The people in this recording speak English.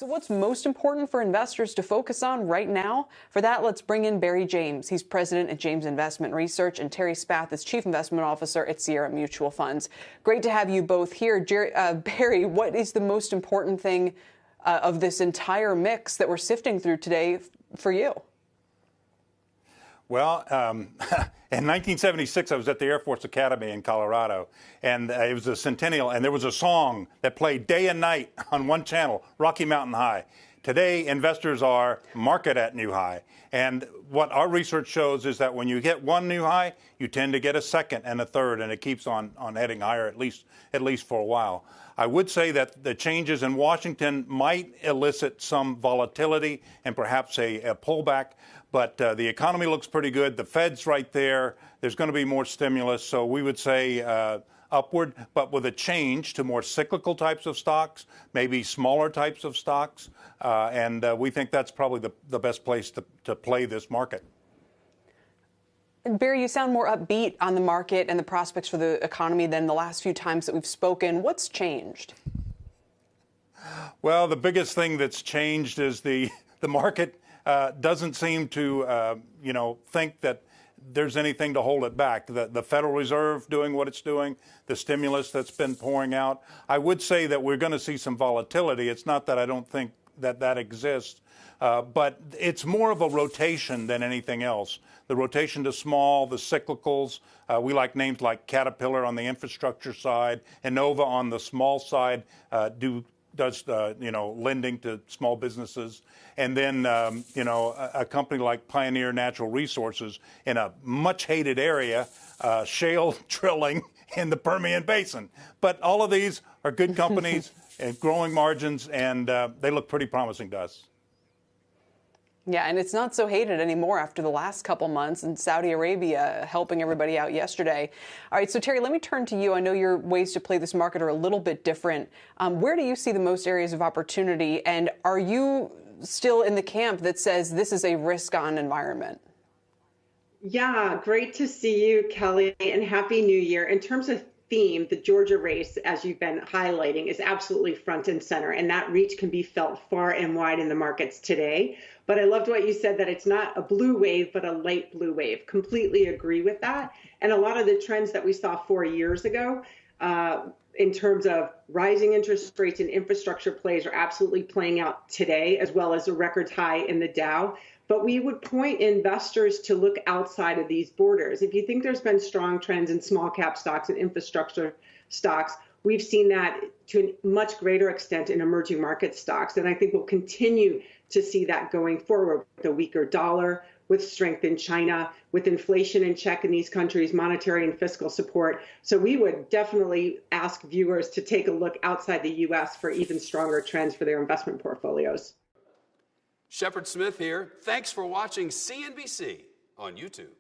So what's most important for investors to focus on right now? For that, let's bring in Barry James. He's president at James Investment Research, and Terri Spath is chief investment officer at Sierra Mutual Funds. Great to have you both here. Barry, what is the most important thing of this entire mix that we're sifting through today for you? Well, in 1976, I was at the Air Force Academy in Colorado, and it was a centennial, and there was a song that played day and night on one channel, Rocky Mountain High. Today, investors are market at new high. And what our research shows is that when you get one new high, you tend to get a second and a third, and it keeps on heading higher, at least for a while. I would say that the changes in Washington might elicit some volatility and perhaps a pullback. But the economy looks pretty good. The Fed's right there. There's going to be more stimulus. So we would say upward, but with a change to more cyclical types of stocks, maybe smaller types of stocks. And we think that's probably the best place to play this market. And Barry, you sound more upbeat on the market and the prospects for the economy than the last few times that we've spoken. What's changed? Well, the biggest thing that's changed is the market doesn't seem to, think that there's anything to hold it back. The Federal Reserve doing what it's doing, the stimulus that's been pouring out. I would say that we're going to see some volatility. It's not that I don't think that exists, but it's more of a rotation than anything else. The rotation to small, the cyclicals. We like names like Caterpillar on the infrastructure side, Innova on the small side, does lending to small businesses, and then a company like Pioneer Natural Resources in a much hated area, shale drilling in the Permian Basin. But all of these are good companies and growing margins, and they look pretty promising to us. Yeah, and it's not so hated anymore after the last couple months, and Saudi Arabia helping everybody out yesterday. All right, so Terri, let me turn to you. I know your ways to play this market are a little bit different. Where do you see the most areas of opportunity, and are you still in the camp that says this is a risk-on environment? Yeah, great to see you, Kelly, and Happy New Year. In terms of theme, the Georgia race, as you've been highlighting, is absolutely front and center, and that reach can be felt far and wide in the markets today. But I loved what you said, that it's not a blue wave, but a light blue wave. Completely agree with that. And a lot of the trends that we saw 4 years ago in terms of rising interest rates and infrastructure plays are absolutely playing out today, as well as a record high in the Dow. But we would point investors to look outside of these borders. If you think there's been strong trends in small cap stocks and infrastructure stocks, we've seen that to a much greater extent in emerging market stocks. And I think we'll continue to see that going forward with a weaker dollar, with strength in China, with inflation in check in these countries, monetary and fiscal support. So we would definitely ask viewers to take a look outside the U.S. for even stronger trends for their investment portfolios. Shepard Smith here. Thanks for watching CNBC on YouTube.